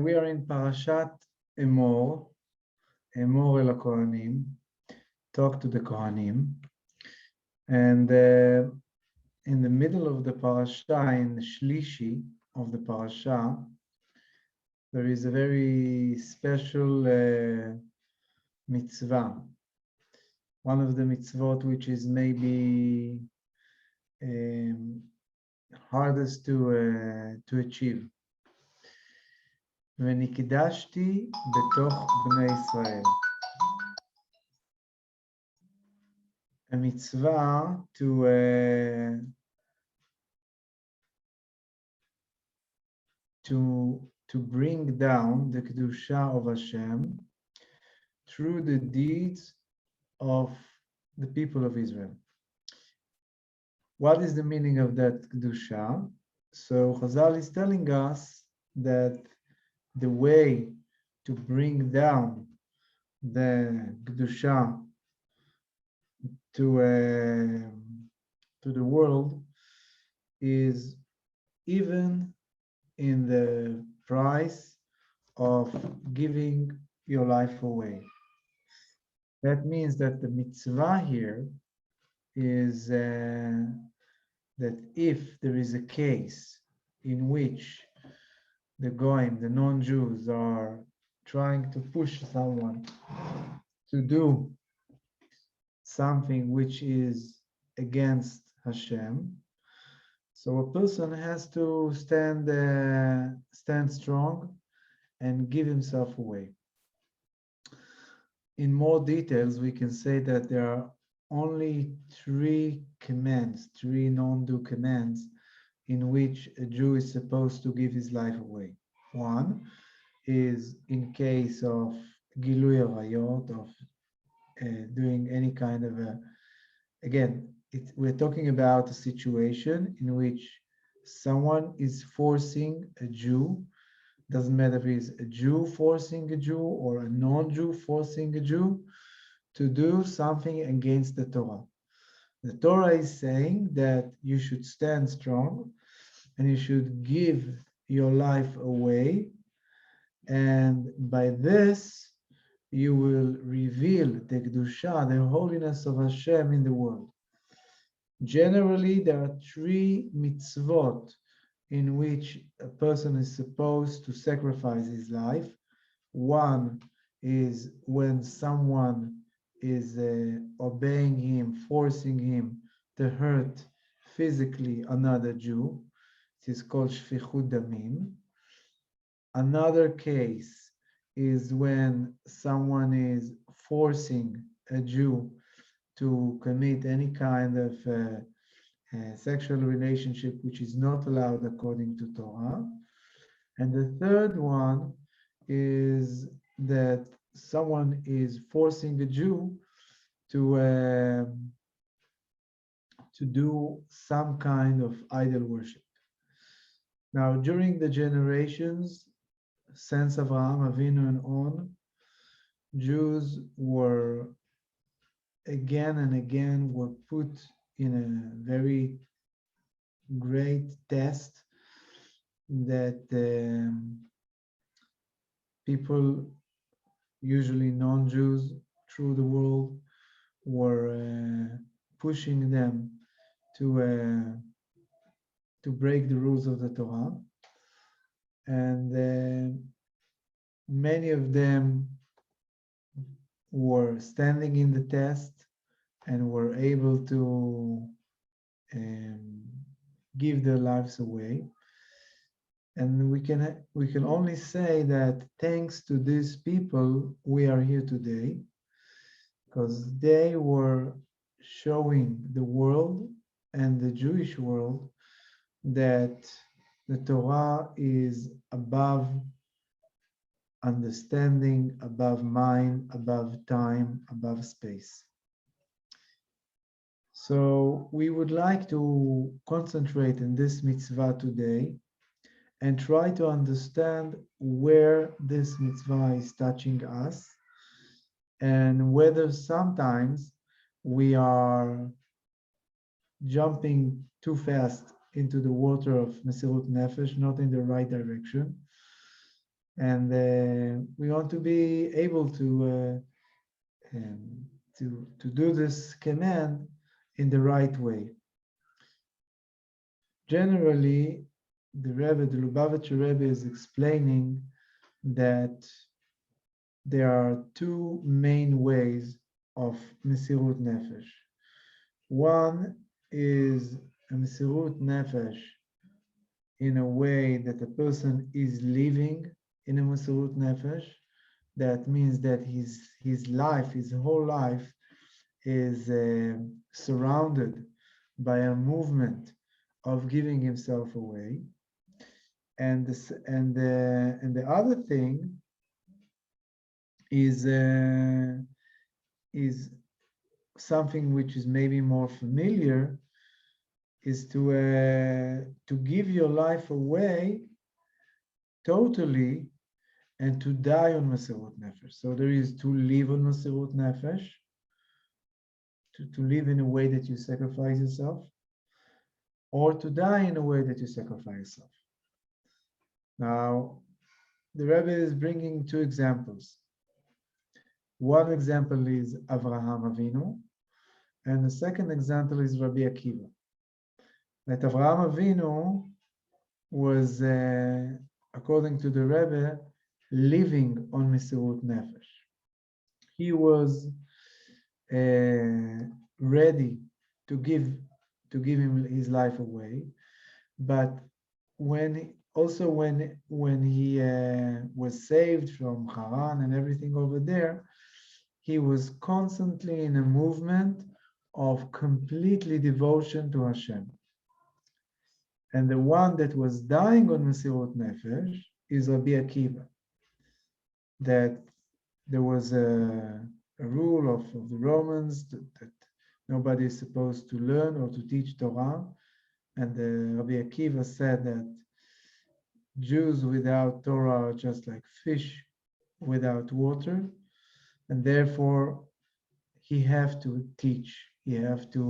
We are in Parashat Emor, Emor el Kohanim, talk to the Kohanim. And in the middle of the parasha, in the Shlishi of the parasha, there is a very special mitzvah. One of the mitzvot which is maybe hardest to achieve. ונקדשתי בתוך בני ישראל. A mitzvah to bring down the kedusha of Hashem through the deeds of the people of Israel. What is the meaning of that kedusha? So Chazal is telling us that the way to bring down the kedusha to the world is even in the price of giving your life away. That means that the mitzvah here is that if there is a case in which the Goyim, the non-Jews, are trying to push someone to do something which is against Hashem, so a person has to stand strong and give himself away. In more details, we can say that there are only three non-do commands in which a Jew is supposed to give his life away. One is in case of Gilui Arayot, of doing any kind of we're talking about a situation in which someone is forcing a Jew, doesn't matter if he's a Jew forcing a Jew or a non-Jew forcing a Jew, to do something against the Torah. The Torah is saying that you should stand strong and you should give your life away, and by this you will reveal the Kedusha, the holiness of Hashem in the world. Generally, there are three mitzvot in which a person is supposed to sacrifice his life. One is when someone is obeying him, forcing him to hurt physically another Jew. It is called shfichut damim. Another case is when someone is forcing a Jew to commit any kind of sexual relationship which is not allowed according to Torah. And the third one is that someone is forcing a Jew to do some kind of idol worship. Now, during the generations, since Avraham Avinu and on, Jews were again and again were put in a very great test that people, usually non-Jews through the world, were pushing them to break the rules of the Torah, and many of them were standing in the test and were able to give their lives away. And we can only say that thanks to these people, we are here today, because they were showing the world and the Jewish world that the Torah is above understanding, above mind, above time, above space. So we would like to concentrate in this mitzvah today and try to understand where this mitzvah is touching us and whether sometimes we are jumping too fast into the water of Mesirut Nefesh, not in the right direction, and we want to be able um, to do this command in the right way. Generally, the Lubavitcher Rebbe is explaining that there are two main ways of Mesirut Nefesh. One is a Mesirut Nefesh in a way that a person is living in a Mesirut Nefesh. That means that his life, his whole life, is surrounded by a movement of giving himself away. And the other thing is something which is maybe more familiar, is to give your life away totally and to die on Mesirut Nefesh. So there is to live on Mesirut Nefesh, to live in a way that you sacrifice yourself, or to die in a way that you sacrifice yourself. Now, the Rebbe is bringing two examples. One example is Avraham Avinu, and the second example is Rabbi Akiva. That Avraham Avinu was, according to the Rebbe, living on Mesirut Nefesh. He was ready to give him his life away, but when he was saved from Haran and everything over there, he was constantly in a movement of completely devotion to Hashem. And the one that was dying on Mesirut Nefesh is Rabbi Akiva. That there was a rule of the Romans that nobody is supposed to learn or to teach Torah. And Rabbi Akiva said that Jews without Torah are just like fish without water, and therefore he have to teach. He have to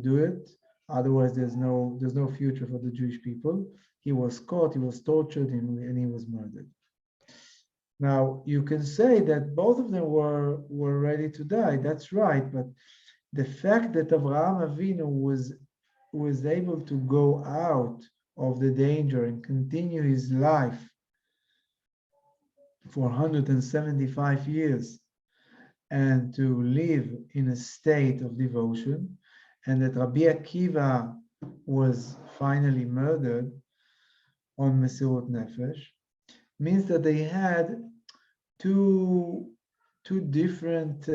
do it. Otherwise, there's no future for the Jewish people. He was caught, he was tortured, and he was murdered. Now, you can say that both of them were ready to die. That's right, but the fact that Avraham Avinu was able to go out of the danger and continue his life for 175 years and to live in a state of devotion, and that Rabbi Akiva was finally murdered on Mesirut Nefesh, means that they had two different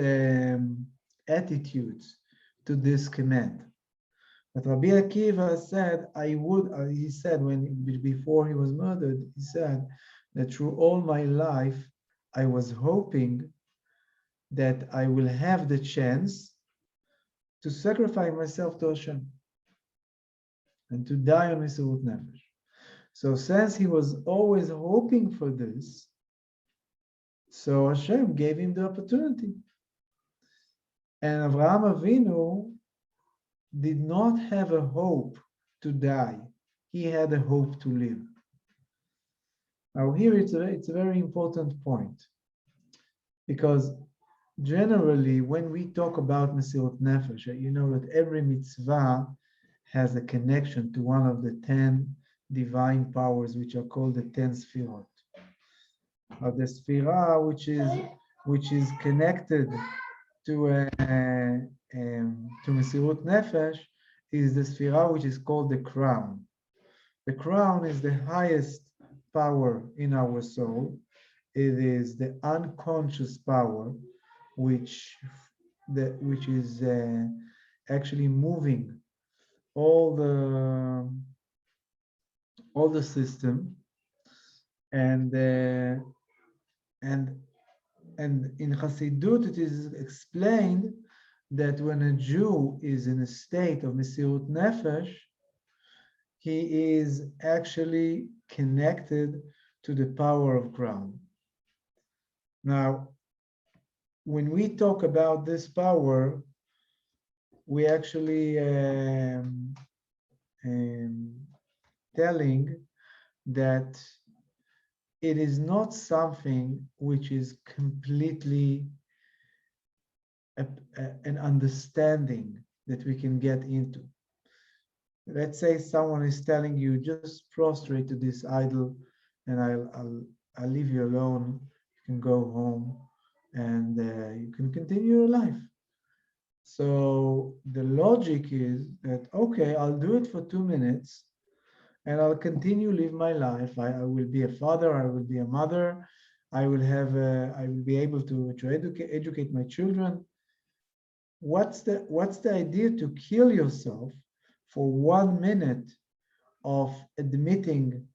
attitudes to this command. But Rabbi Akiva said, he said before he was murdered, he said that through all my life, I was hoping that I will have the chance to sacrifice myself to Hashem and to die on Mesirut Nefesh. So since he was always hoping for this, so Hashem gave him the opportunity. And Avraham Avinu did not have a hope to die. He had a hope to live. Now here it's a very important point, because generally when we talk about Mesirut Nefesh, you know that every mitzvah has a connection to one of the 10 divine powers, which are called the 10 Sfirot. The Sfira which is connected to Mesirut Nefesh is the Sfira which is called the crown. The crown is the highest power in our soul. It is the unconscious power which is actually moving all the system, and in Hasidut it is explained that when a Jew is in a state of Mesirut Nefesh, he is actually connected to the power of crown. Now, when we talk about this power, we actually telling that it is not something which is completely an understanding that we can get into. Let's say someone is telling you, just prostrate to this idol, and I'll leave you alone. You can go home, and you can continue your life. So the logic is that, okay, I'll do it for 2 minutes, and I'll continue live my life. I will be a father. I will be a mother. I will be able to educate my children. What's the idea to kill yourself for 1 minute of admitting,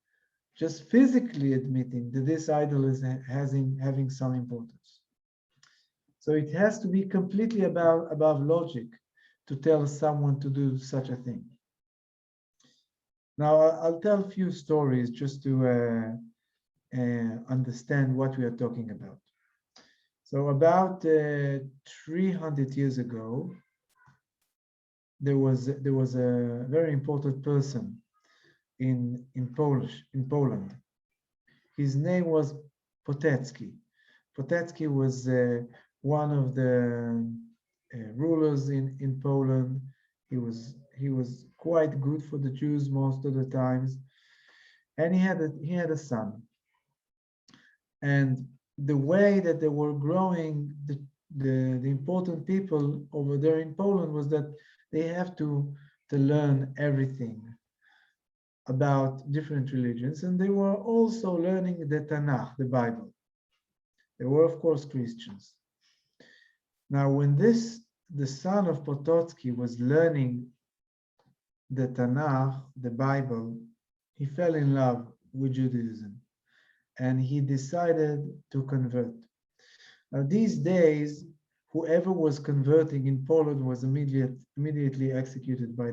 just physically admitting that this idol is having some importance? So it has to be completely above logic to tell someone to do such a thing. Now I'll tell a few stories just to understand what we are talking about. So about 300 years ago, there was a very important person in Poland. His name was Potecki. Potecki was one of the rulers in Poland. He was quite good for the Jews most of the times, and he had a son. And the way that they were growing the important people over there in Poland was that they have to learn everything about different religions, and they were also learning the Tanakh, the Bible. They were, of course, Christians. Now, when the son of Potocki was learning the Tanakh, the Bible, he fell in love with Judaism, and he decided to convert. Now, these days, whoever was converting in Poland was immediately executed by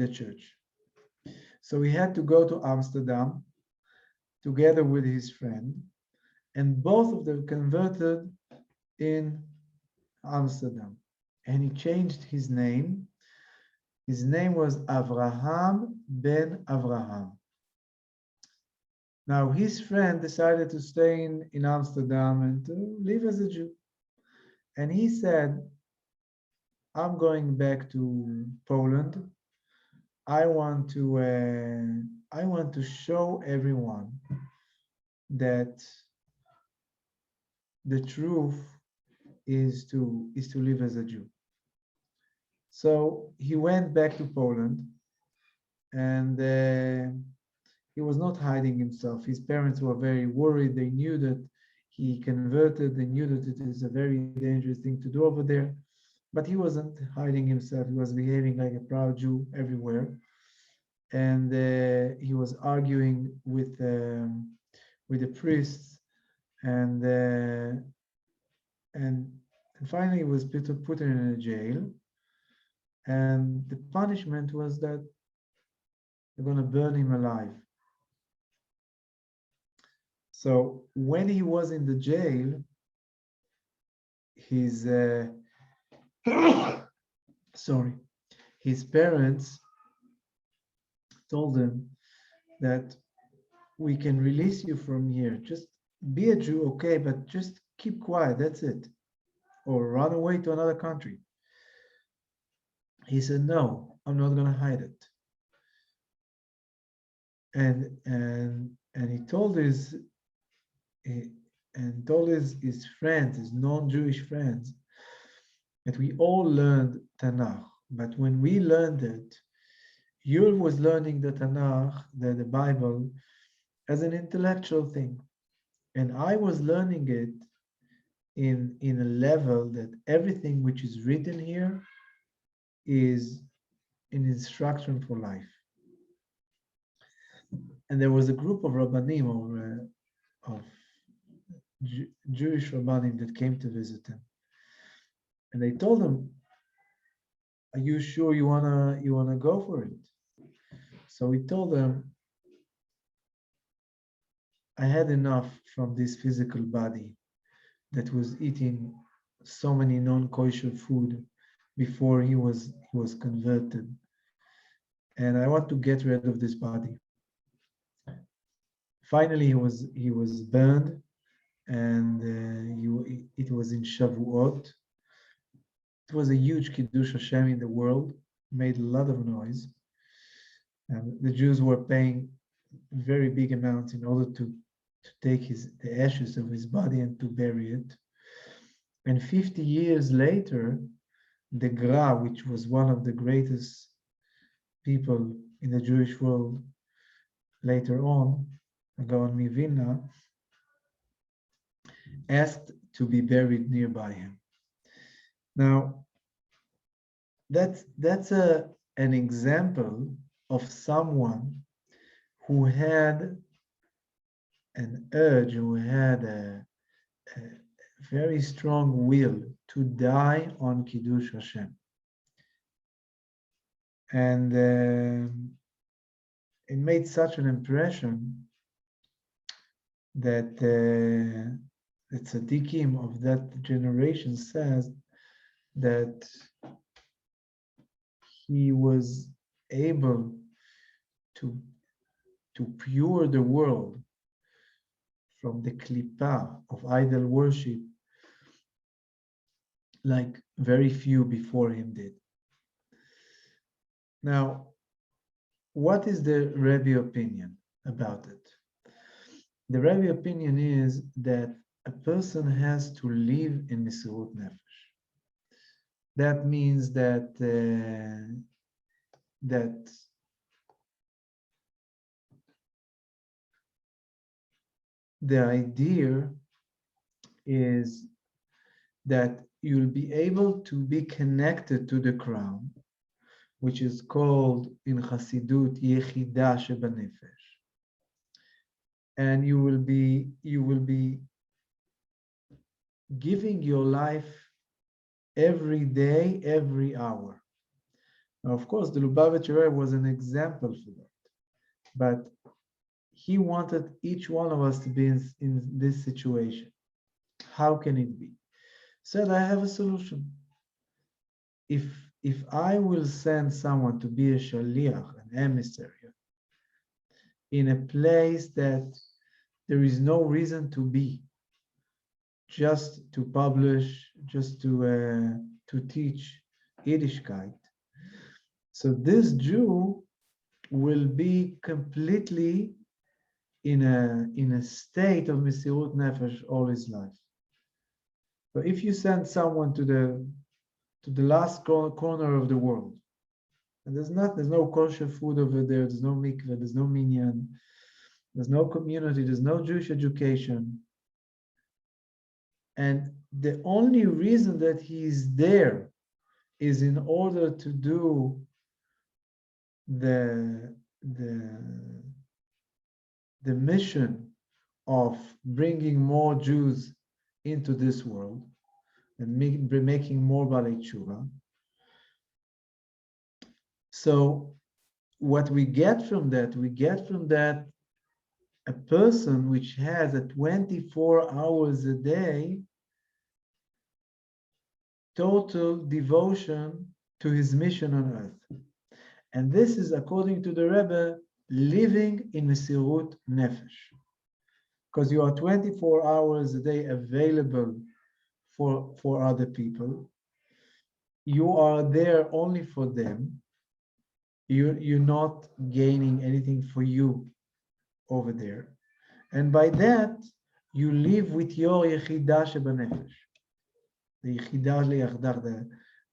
the church. So he had to go to Amsterdam together with his friend, and both of them converted in Amsterdam. And he changed his name. His name was Avraham ben Avraham. Now his friend decided to stay in Amsterdam and to live as a Jew. And he said, I'm going back to Poland. I want to show everyone that the truth is to live as a Jew. So he went back to Poland, and he was not hiding himself. His parents were very worried. They knew that he converted. They knew that it is a very dangerous thing to do over there, but he wasn't hiding himself. He was behaving like a proud Jew everywhere, and he was arguing with the priests, and finally he was put in a jail. And the punishment was that they're going to burn him alive. So when he was in the jail, his his parents told him that we can release you from here. Just be a Jew, okay, but just keep quiet, that's it. Or run away to another country. He said, no, I'm not going to hide it. And he told his friends, his non-Jewish friends, that we all learned Tanakh. But when we learned it, Yul was learning the Tanakh, the Bible, as an intellectual thing. And I was learning it in a level that everything which is written here is an instruction for life. And there was a group of Rabbanim, or of Jewish Rabbanim, that came to visit him. And they told him, are you sure you wanna go for it? So he told them, I had enough from this physical body that was eating so many non-kosher food before he was converted. And I want to get rid of this body. Finally, he was burned, and it was in Shavuot. It was a huge Kiddush Hashem in the world, made a lot of noise. And the Jews were paying very big amounts in order to take the ashes of his body and to bury it. And 50 years later, the Gra, which was one of the greatest people in the Jewish world later on, Gaon Mivilna, asked to be buried nearby him. Now, that's an example of someone who had an urge, who had a very strong will to die on Kiddush Hashem. And it made such an impression that the tzaddikim of that generation says that he was able to pure the world from the klipa of idol worship like very few before him did. Now, what is the Rebbe opinion about it? The Rebbe opinion is that a person has to live in Mesirut Nefesh. That means that the idea is that you'll be able to be connected to the crown, which is called in Chassidut Yechida Shebanefesh, and you will be giving your life every day, every hour. Now, of course, the Lubavitcher Rebbe was an example for that, but he wanted each one of us to be in this situation. How can it be? Said, I have a solution. If I will send someone to be a shaliach, an emissary, in a place that there is no reason to be, just to publish, just to teach Yiddishkeit, so this Jew will be completely in a state of Mesirut Nefesh all his life. But if you send someone to the last corner of the world, and there's no kosher food over there, there's no mikveh, there's no minyan, there's no community, there's no Jewish education, and the only reason that he is there is in order to do the mission of bringing more Jews into this world and making more Balei Tshuva. So what we get from that a person which has a 24 hours a day total devotion to his mission on earth. And this is, according to the Rebbe, living in Mesirut Nefesh. Because you are 24 hours a day available for other people. You are there only for them. You're not gaining anything for you over there. And by that, you live with your Yechidah Shebanefesh. The Yechidah Le'achdar,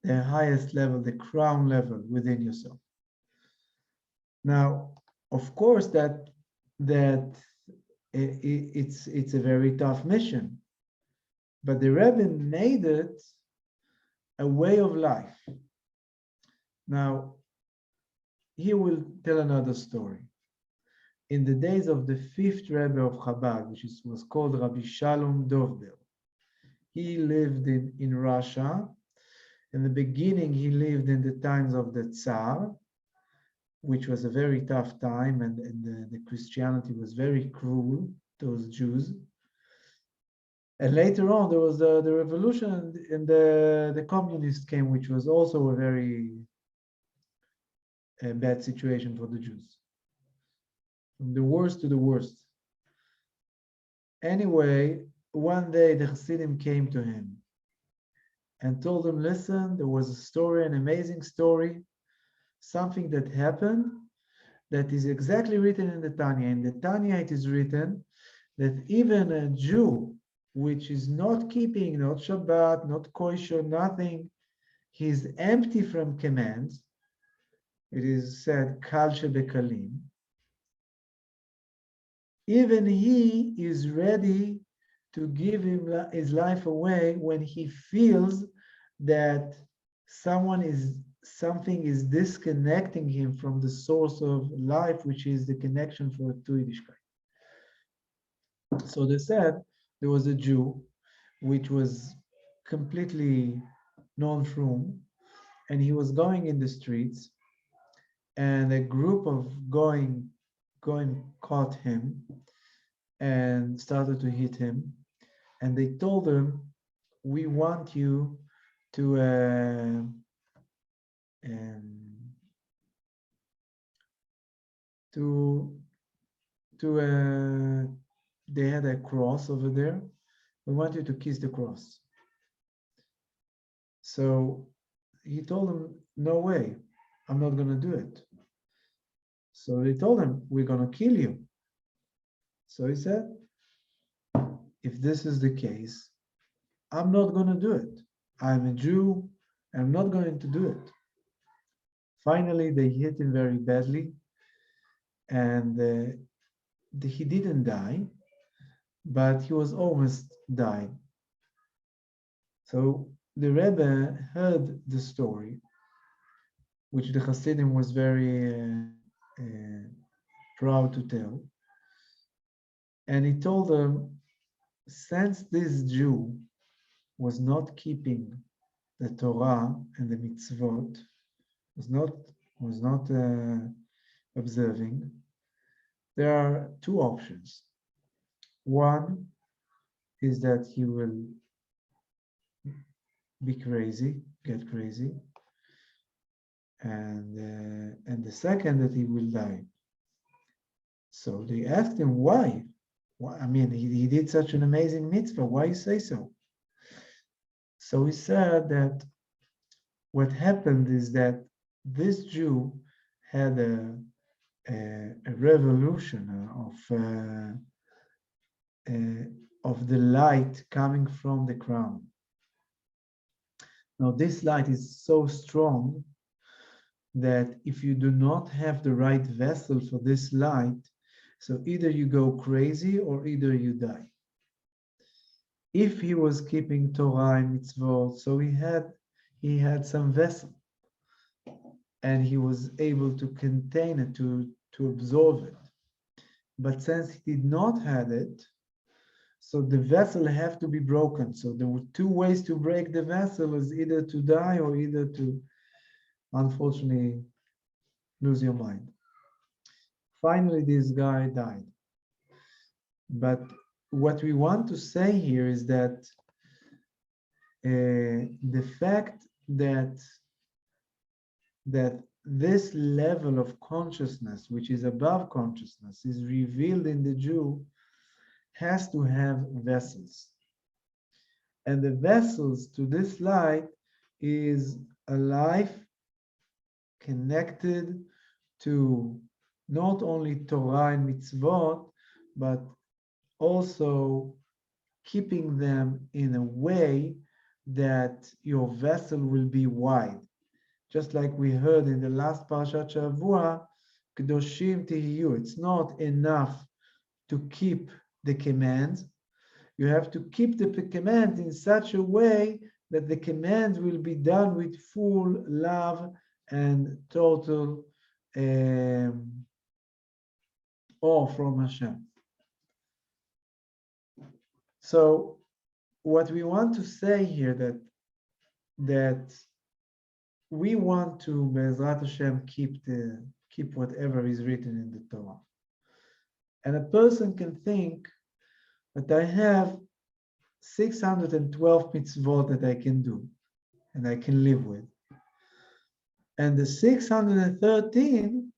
the highest level, the crown level within yourself. Now, of course, that it's a very tough mission, but the Rebbe made it a way of life. Now, he will tell another story. In the days of the fifth Rebbe of Chabad, which was called Rabbi Shalom Dovber, he lived in Russia. In the beginning, he lived in the times of the Tsar, which was a very tough time, and the Christianity was very cruel to those Jews. And later on, there was the revolution, and the communists came, which was also a very bad situation for the Jews. From the worst to the worst. Anyway, one day the Hasidim came to him and told him, listen, there was a story, an amazing story, something that happened that is exactly written in the Tanya. In the Tanya, it is written that even a Jew, which is not keeping, not Shabbat, not kosher, nothing, he's empty from commands. It is said, Kal Shebekalim. Even he is ready to give his life away when he feels that something is disconnecting him from the source of life, which is the connection for to Yiddishkeit. So they said there was a Jew which was completely non-frum, and he was going in the streets, and a group of going caught him and started to hit him, and they told him, we want you to to they had a cross over there. We want you to kiss the cross. So he told them, no way, I'm not going to do it. So they told him, we're going to kill you. So he said, if this is the case, I'm not going to do it. I'm a Jew. I'm not going to do it. Finally, they hit him very badly, and he didn't die, but he was almost dying. So the Rebbe heard the story, which the Hasidim was very proud to tell. And he told them, since this Jew was not keeping the Torah and the mitzvot, was not observing, there are two options. One is that he will be crazy, get crazy, and the second that he will die. So they asked him why. I mean, he did such an amazing mitzvah. Why you say so? So he said that what happened is that this Jew had a revolution of the light coming from the crown. Now, this light is so strong that if you do not have the right vessel for this light, so either you go crazy or either you die. If he was keeping Torah and mitzvot, so he had some vessel, and he was able to contain it, to absorb it. But since he did not have it, so the vessel have to be broken. So there were two ways to break the vessel: is either to die or either to, unfortunately, lose your mind. Finally, this guy died. But what we want to say here is that the fact that this level of consciousness, which is above consciousness, is revealed in the Jew, has to have vessels. And the vessels to this light is a life connected to not only Torah and mitzvot, but also keeping them in a way that your vessel will be wide. Just like we heard in the last parsha Shavua, Kedoshim Tihiyu. It's not enough to keep the commands. You have to keep the command in such a way that the command will be done with full love and total awe from Hashem. So what we want to say here that we want to, Be'ezrat Hashem, keep whatever is written in the Torah. And a person can think that I have 612 mitzvot that I can do and I can live with. And the 613,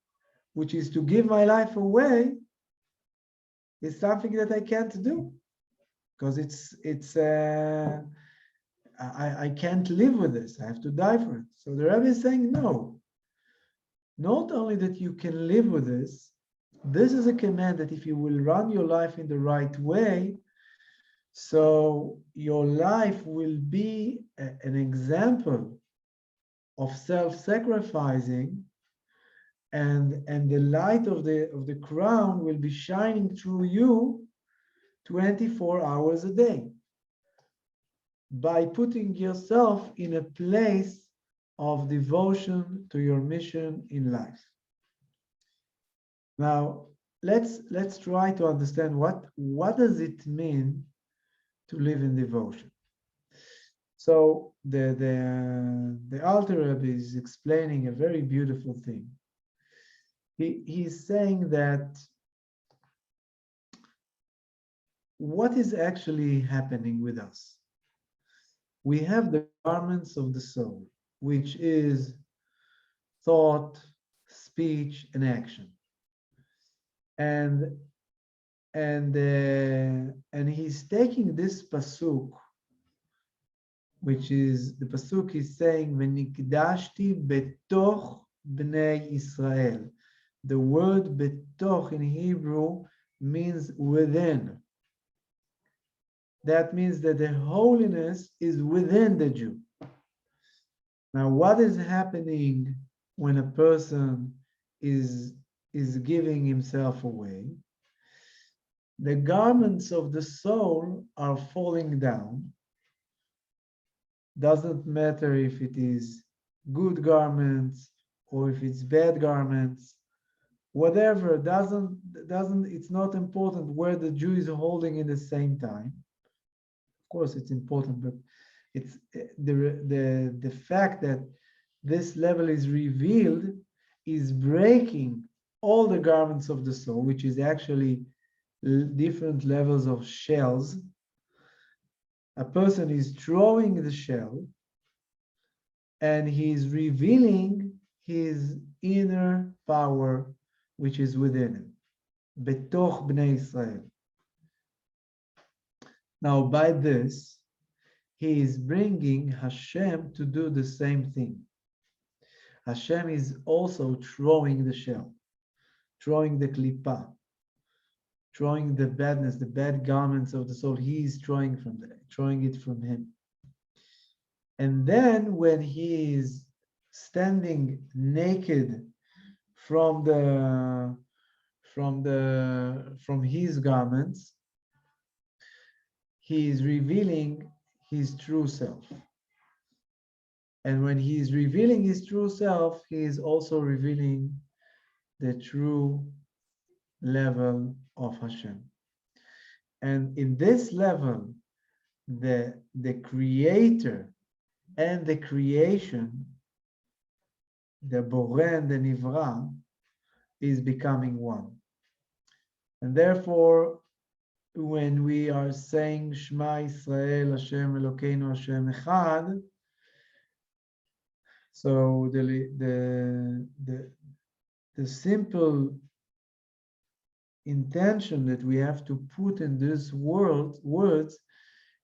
which is to give my life away, is something that I can't do. because I can't live with this. I have to die for it. So the Rebbe is saying, no, not only that you can live with this is a command that if you will run your life in the right way, so your life will be an example of self-sacrificing, and the light of the crown will be shining through you 24 hours a day by putting yourself in a place of devotion to your mission in life. Now, let's try to understand what does it mean to live in devotion. So the Alter Rebbe is explaining a very beautiful thing. He's saying that what is actually happening with us? We have the garments of the soul, which is thought, speech, and action. And he's taking this pasuk, which is the pasuk is saying, "V'nikdashti betoch bnei Israel." The word betoch in Hebrew means within. That means that the holiness is within the Jew. Now, what is happening when a person is giving himself away? The garments of the soul are falling down. Doesn't matter if it is good garments or if it's bad garments, whatever, it's not important where the Jew is holding in the same time. Of course, it's important, but it's the fact that this level is revealed is breaking all the garments of the soul, which is actually different levels of shells. A person is throwing the shell and he's revealing his inner power, which is within him. Betoch bnei Israel. Now, by this, he is bringing Hashem to do the same thing. Hashem is also throwing the shell, throwing the klippah, throwing the badness, the bad garments of the soul. He is throwing it from him. And then when he is standing naked from his garments, he is revealing his true self. And when he is revealing his true self, he is also revealing the true level of Hashem. And in this level, the creator and the creation, the Boreh and the Nivra, is becoming one. And therefore, when we are saying Shema Yisrael, Hashem Elokeinu, Hashem Echad, so the simple intention that we have to put in these words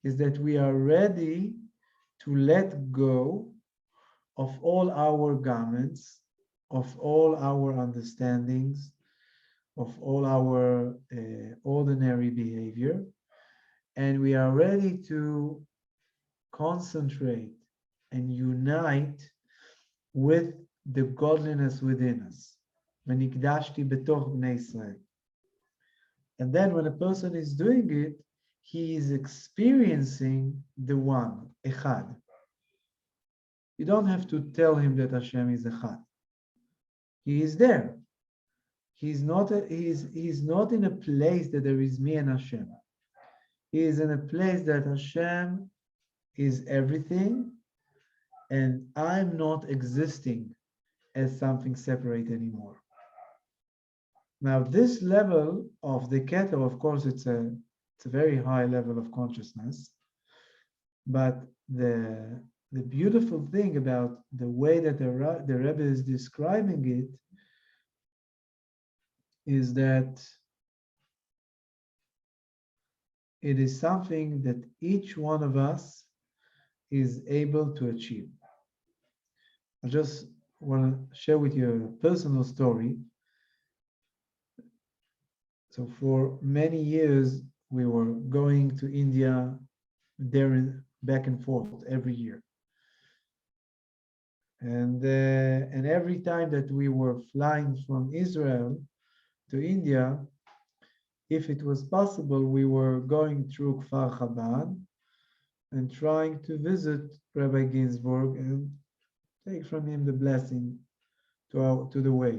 is that we are ready to let go of all our garments, of all our understandings, of all our ordinary behavior, and we are ready to concentrate and unite with the godliness within us. V'nikdashti betoch bnei Israel. And then when a person is doing it, he is experiencing the one, Echad. You don't have to tell him that Hashem is Echad. He is there. He's not in a place that there is me and Hashem. He is in a place that Hashem is everything, and I'm not existing as something separate anymore. Now, this level of the Keter, of course, it's a very high level of consciousness, but the beautiful thing about the way that the Rebbe is describing it is that it is something that each one of us is able to achieve. I just want to share with you a personal story. So for many years, we were going to India there and back and forth every year. And every time that we were flying from Israel to India, if it was possible, we were going through Kfar Chabad and trying to visit Rabbi Ginzburg and take from him the blessing to the way.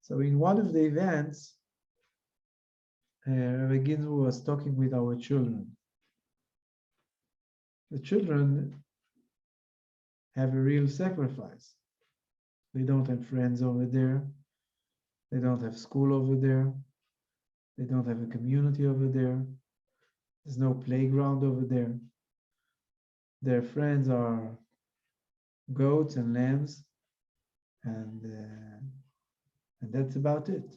So in one of the events, Rabbi Ginzburg was talking with our children. The children have a real sacrifice. They don't have friends over there. They don't have school over there. They don't have a community over there. There's no playground over there. Their friends are goats and lambs, and that's about it.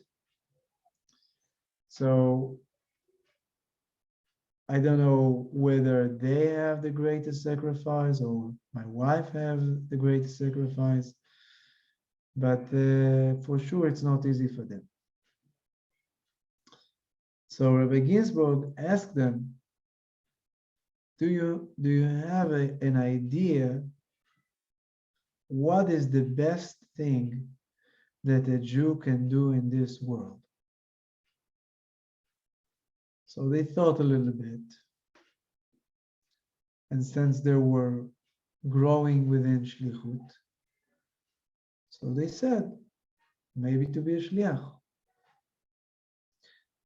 So I don't know whether they have the greatest sacrifice or my wife have the greatest sacrifice, but for sure it's not easy for them. So Rabbi Ginzburg asked them, do you have an idea what is the best thing that a Jew can do in this world? So they thought a little bit. And since they were growing within Shlichut, so they said, maybe to be a Shliach.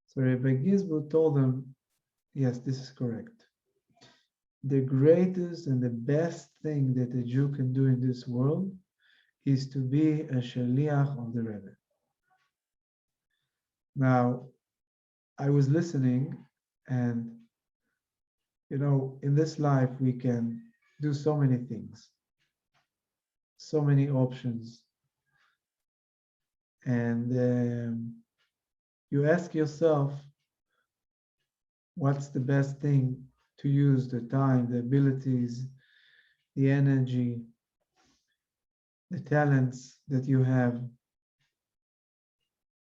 So Rabbi Ginzburg told them, yes, this is correct. The greatest and the best thing that a Jew can do in this world is to be a Shliach of the Rebbe. Now, I was listening, and in this life we can do so many things, so many options, and you ask yourself, what's the best thing to use the time, the abilities, the energy, the talents that you have?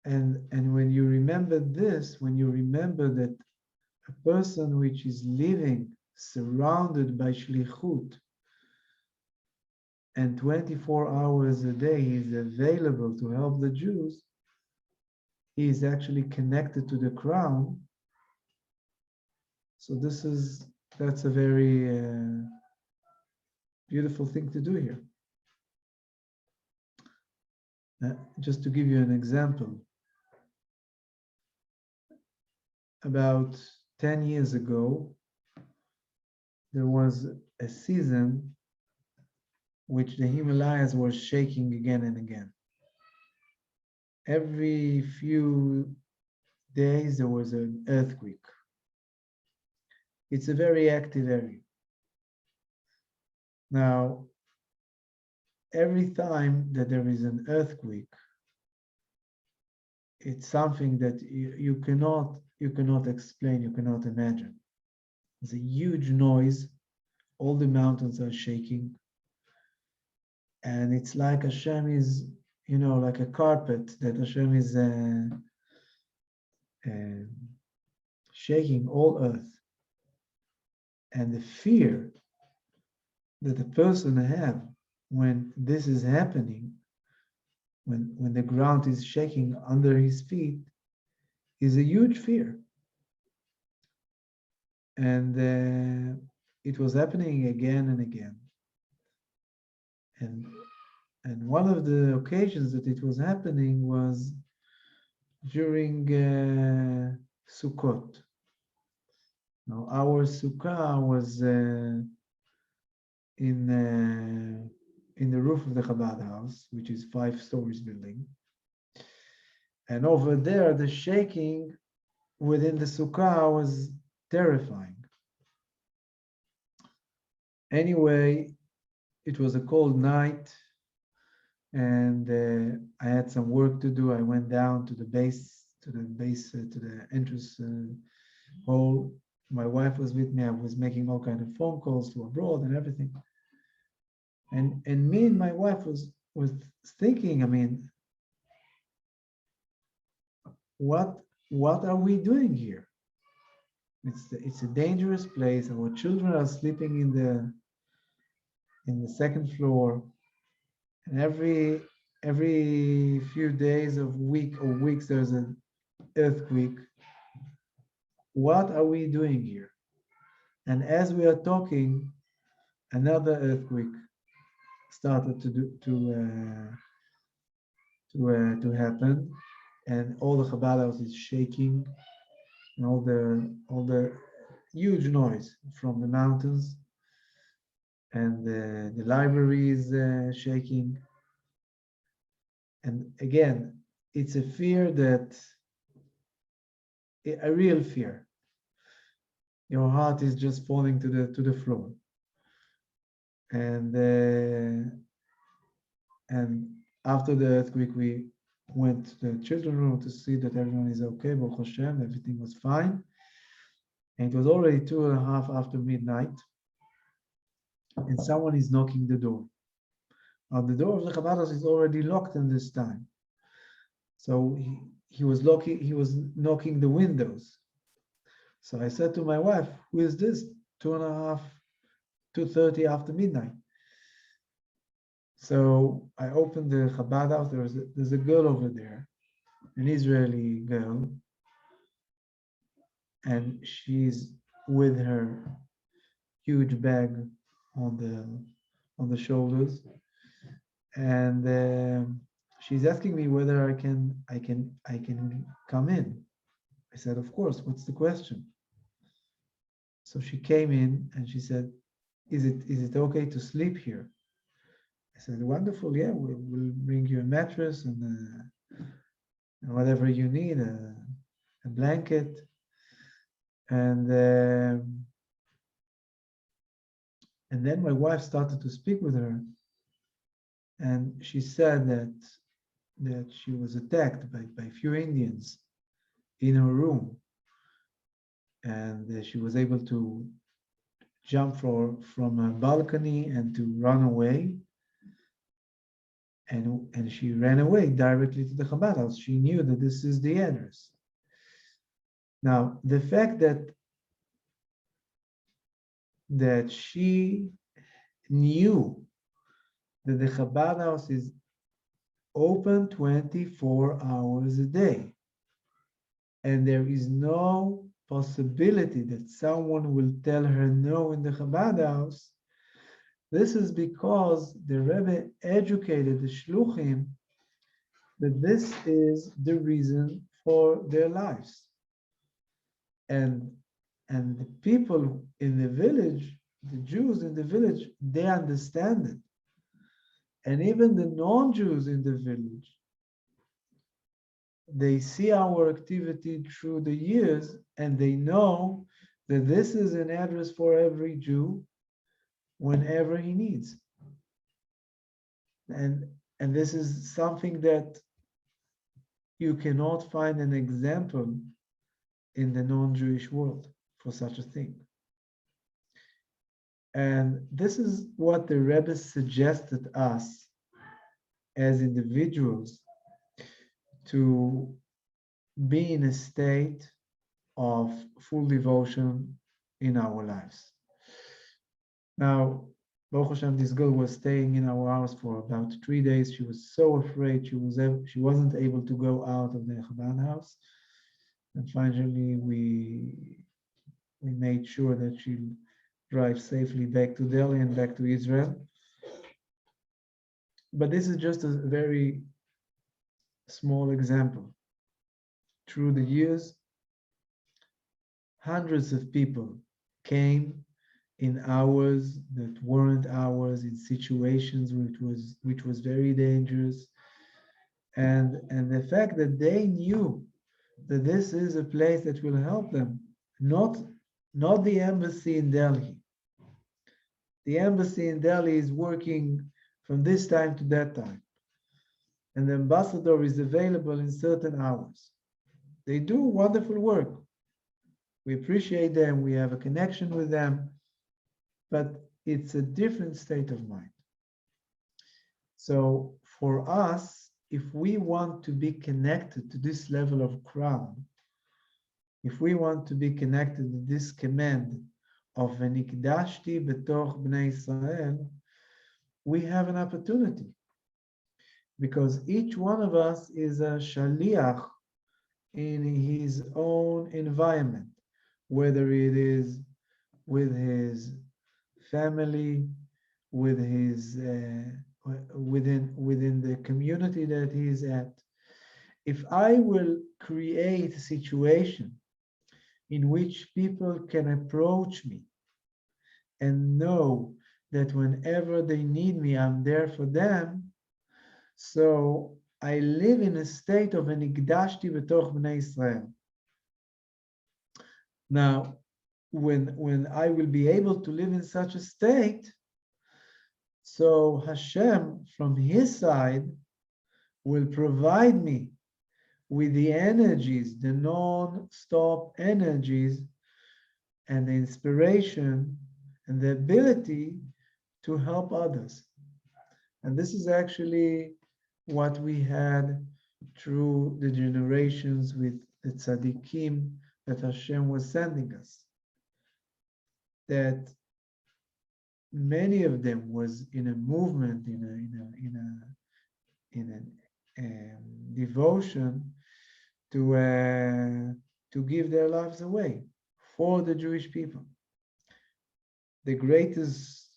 And when you remember this, when you remember that a person which is living surrounded by shlichut and 24 hours a day is available to help the Jews, he is actually connected to the crown. So that's a very beautiful thing to do here. Just to give you an example, about 10 years ago, there was a season which the Himalayas were shaking again and again. Every few days there was an earthquake. It's a very active area. Now, every time that there is an earthquake, it's something that you cannot explain, you cannot imagine. It's a huge noise. All the mountains are shaking. And it's like Hashem is, like a carpet that Hashem is shaking all earth. And the fear that the person have when this is happening, when the ground is shaking under his feet, is a huge fear. And it was happening again and again. And one of the occasions that it was happening was during Sukkot. Now, our sukkah was in the roof of the Chabad house, which is 5 stories building. And over there, the shaking within the sukkah was terrifying. Anyway, it was a cold night, and I had some work to do. I went down to the entrance whole. My wife was with me. I was making all kind of phone calls to abroad and everything. And me and my wife was thinking, I mean, what are we doing here? It's a dangerous place. Our children are sleeping in the second floor, and every few days of week or weeks there's an earthquake. What are we doing here? And as we are talking, another earthquake started to happen, and all the Chabad house is shaking, and all the huge noise from the mountains, and the library is shaking. And again, it's a fear a real fear. Your heart is just falling to the floor. And after the earthquake, we went to the children's room to see that everyone is okay. Baruch Hashem, everything was fine. And it was already 2:30 after midnight, and someone is knocking the door. Now the door of the Chabad house is already locked in this time. So he was knocking the windows. So I said to my wife, "Who is this? 2:30, 2:30 after midnight." So I opened the Chabad house. There's a girl over there, an Israeli girl, and she's with her huge bag on the shoulders, and she's asking me whether I can come in. I said, "Of course. What's the question?" So she came in and she said, "Is it okay to sleep here?" I said, "Wonderful. Yeah, we'll bring you a mattress and whatever you need, a blanket." And then my wife started to speak with her, and she said that she was attacked by a few Indians in her room, and she was able to jump from a balcony and to run away. And she ran away directly to the Chabad house. She knew that this is the address. Now, the fact that she knew that the Chabad house is open 24 hours a day, and there is no possibility that someone will tell her no in the Chabad house, this is because the Rebbe educated the Shluchim that this is the reason for their lives. And the people in the village, the Jews in the village, they understand it. And even the non-Jews in the village, they see our activity through the years, and they know that this is an address for every Jew whenever he needs. And this is something that you cannot find an example in the non-Jewish world for such a thing. And this is what the Rebbe suggested us as individuals to be in a state of full devotion in our lives. Now, Baruch Hashem, this girl was staying in our house for about 3 days. She was so afraid she wasn't able to go out of the Chabad house. And finally, we made sure that she'll drive safely back to Delhi and back to Israel. But this is just a very small example. Through the years, hundreds of people came in hours that weren't hours, in situations which was very dangerous, and the fact that they knew that this is a place that will help them, not the embassy in Delhi. The embassy in Delhi is working from this time to that time, and the ambassador is available in certain hours. They do wonderful work, We appreciate them, we have a connection with them, but it's a different state of mind. So for us, if we want to be connected to this level of crown, if we want to be connected to this command of V'nikdashti betoch bnei Israel, we have an opportunity, because each one of us is a shaliach in his own environment, whether it is with his family, with his within the community that he is at. If I will create a situation in which people can approach me and know that whenever they need me, I'm there for them, so I live in a state of V'nikdashti betoch bnei Israel. Now, when I will be able to live in such a state, so Hashem, from his side, will provide me with the energies, the non-stop energies, and the inspiration and the ability to help others. And this is actually what we had through the generations with the tzaddikim that Hashem was sending us. That many of them was in a movement, in a devotion to give their lives away for the Jewish people. The greatest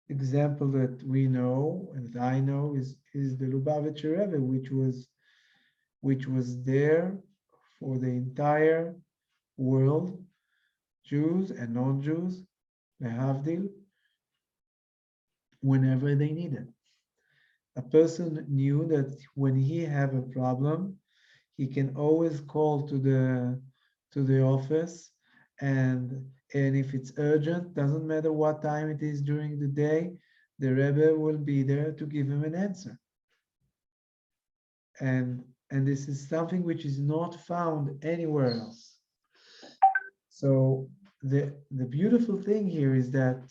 example that we know and that I know is the Lubavitcher Rebbe, which was there for the entire world, Jews and non-Jews, lehavdil, whenever they needed. A person knew that when he have a problem, he can always call to the office, and if it's urgent, doesn't matter what time it is during the day, the Rebbe will be there to give him an answer. And this is something which is not found anywhere else. So the beautiful thing here is that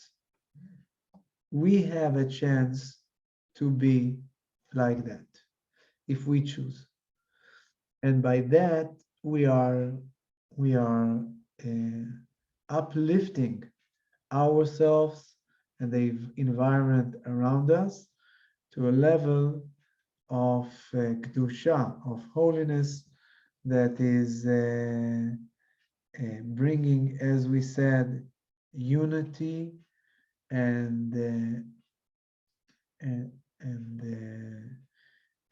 we have a chance to be like that if we choose. And by that, we are uplifting ourselves and the environment around us to a level of kedusha, of holiness, that is bringing, as we said, unity and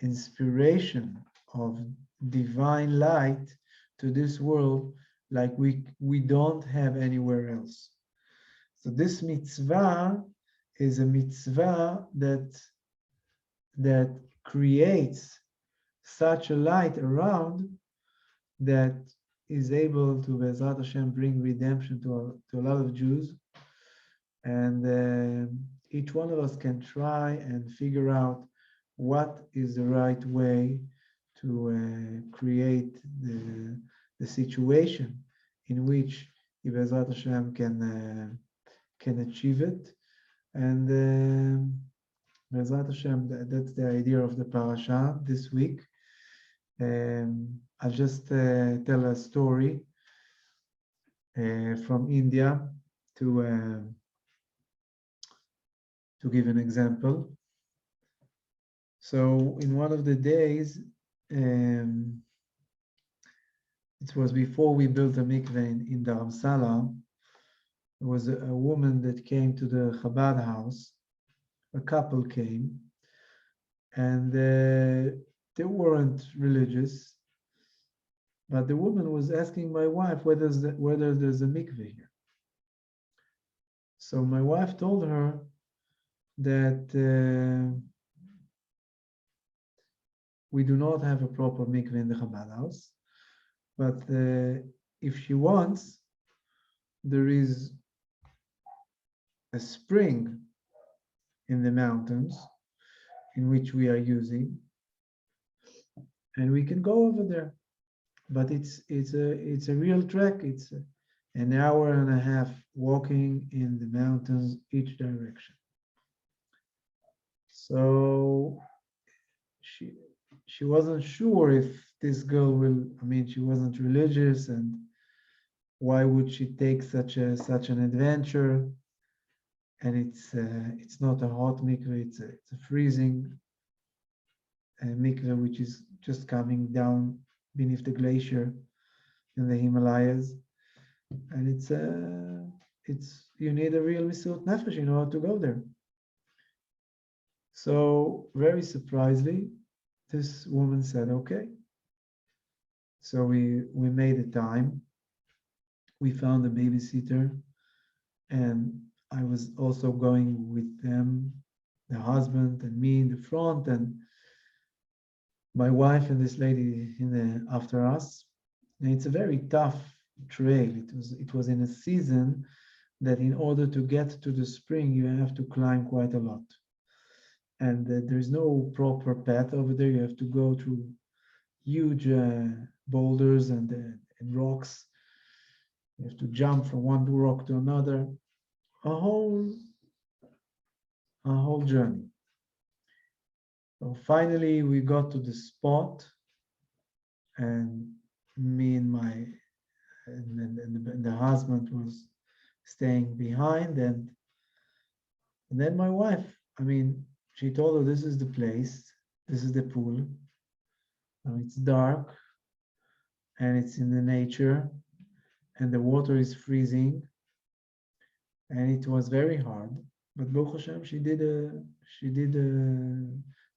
inspiration of divine light to this world like we don't have anywhere else. So this mitzvah is a mitzvah that creates such a light around that is able to, Be'ezrat Hashem, bring redemption to a lot of Jews. And each one of us can try and figure out what is the right way to create the situation in which Be'ezrat Hashem can achieve it. And Be'ezrat Hashem, that's the idea of the parsha this week. I'll just tell a story from India to give an example. So in one of the days, it was before we built a mikveh in Dharamsala, there was a woman that came to the Chabad house. A couple came, and they weren't religious, but the woman was asking my wife whether there's a mikveh here. So my wife told her that we do not have a proper mikveh in the Chabad house, but if she wants, there is a spring in the mountains in which we are using, and we can go over there. but it's a real trek. It's an hour and a half walking in the mountains each direction. So she she wasn't sure if this girl will. I mean, she wasn't religious, and why would she take such an adventure? And it's not a hot mikveh; it's a freezing mikveh, which is just coming down beneath the glacier in the Himalayas, and it's you need a real Mesirut Nefesh in order to go there. So very surprisingly, this woman said, "Okay." So we made a time. We found a babysitter, and I was also going with them, the husband and me in the front, and my wife and this lady in the after us. And it's a very tough trail. It was in a season that in order to get to the spring, you have to climb quite a lot. And there's no proper path over there. You have to go through huge boulders and rocks. You have to jump from one rock to another. A whole a whole journey. So finally, we got to the spot, and me and my and the husband was staying behind, and then my wife. I mean, she told her this is the place, this is the pool. It's dark, and it's in the nature, and the water is freezing, and it was very hard. But Baruch Hashem, she did the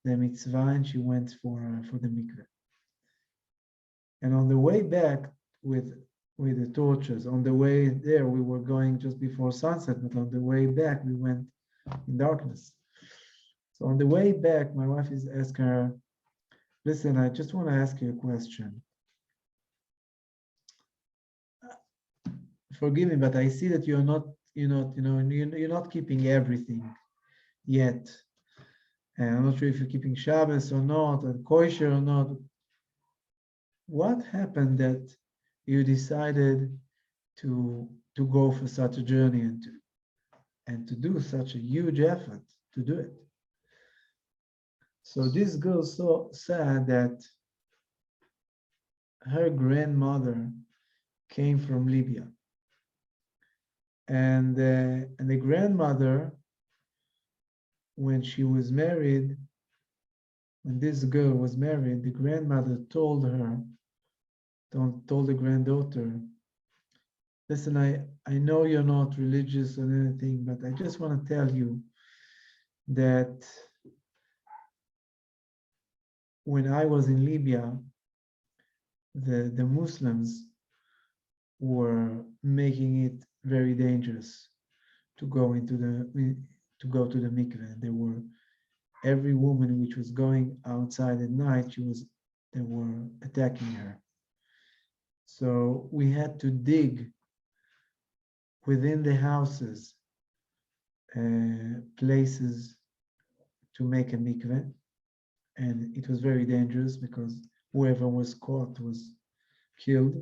mitzvah, and she went for the mikveh. And on the way back with the torches, on the way there we were going just before sunset, but on the way back we went in darkness. So on the way back, my wife is asking her, "Listen, I just want to ask you a question. Forgive me, but I see that you're not keeping everything yet. And I'm not sure if you're keeping Shabbos or not, or kosher or not. What happened that you decided to go for such a journey and to do such a huge effort to do it?" So this girl so sad that her grandmother came from Libya, and the grandmother, when she was married, when this girl was married, the grandmother told the granddaughter, "Listen, I know you're not religious or anything, but I just want to tell you that when I was in Libya, the Muslims were making it very dangerous to go to the mikveh. There were every woman which was going outside at night, they were attacking her. So we had to dig within the houses places to make a mikveh, and it was very dangerous because whoever was caught was killed.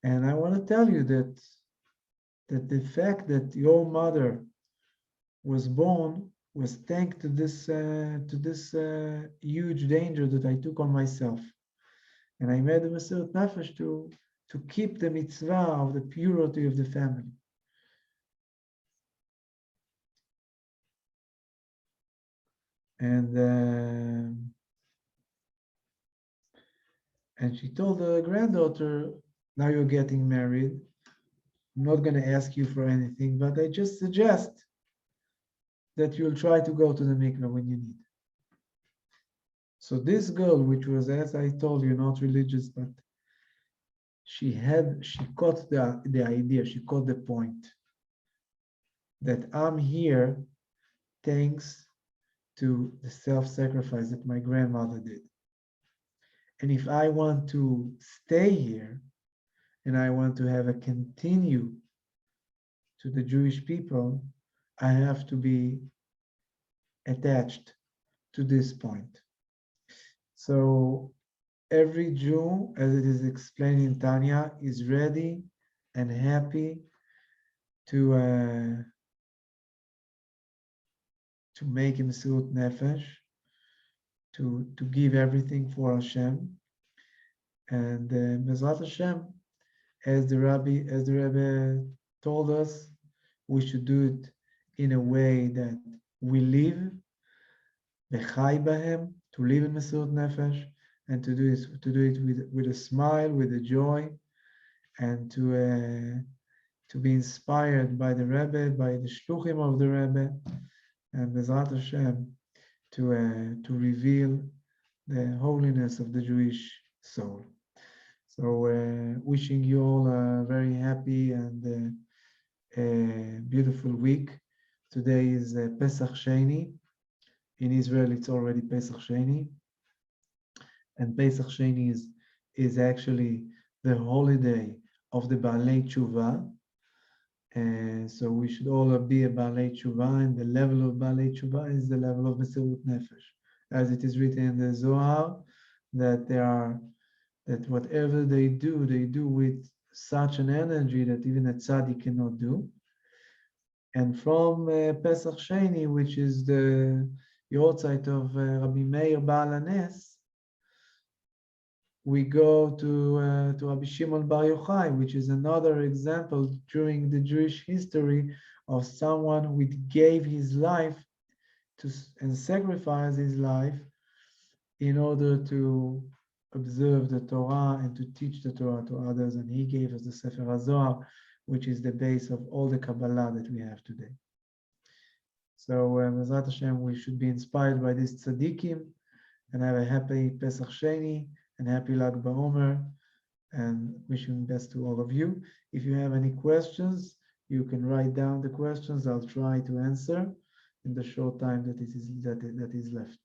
And I want to tell you that the fact that your mother was born was thanks to this huge danger that I took on myself, and I made a Mesirut Nefesh to keep the mitzvah of the purity of the family." And she told the granddaughter, "Now you're getting married. I'm not going to ask you for anything, but I just suggest that you'll try to go to the mikveh when you need." So this girl, which was, as I told you, not religious, but she caught the idea, she caught the point that I'm here thanks to the self-sacrifice that my grandmother did. And if I want to stay here and I want to have a continue to the Jewish people, I have to be attached to this point. So every Jew, as it is explained in Tanya, is ready and happy to make Mesiut Nefesh, to give everything for Hashem. And Bezrat Hashem, as the Rebbe told us, we should do it in a way that we live, bechai bahem, to live in Mesiut Nefesh, and to do it with a smile, with a joy, and to be inspired by the Rebbe, by the shluchim of the Rebbe, and Bezrat Hashem, to reveal the holiness of the Jewish soul. So wishing you all a very happy and beautiful week. Today is Pesach Sheni. In Israel, it's already Pesach Sheni. And Pesach Sheni is actually the holiday of the Baalei Tshuva. So we should all be a Baalei Tshuva, and the level of Baalei Tshuva is the level of Mesirut Nefesh. As it is written in the Zohar, that whatever they do with such an energy that even a tzaddik cannot do. And from Pesach Sheni, which is the Yortzeit of Rabbi Meir Baal HaNes, we go to Rabbi Shimon Bar Yochai, which is another example during the Jewish history of someone who gave his life and sacrificed his life in order to observe the Torah and to teach the Torah to others. And he gave us the Sefer HaZohar, which is the base of all the Kabbalah that we have today. So, Bezrat Hashem, we should be inspired by these tzaddikim and have a happy Pesach Sheni and happy Lag BaOmer, and wishing best to all of you. If you have any questions, you can write down the questions. I'll try to answer in the short time that is left.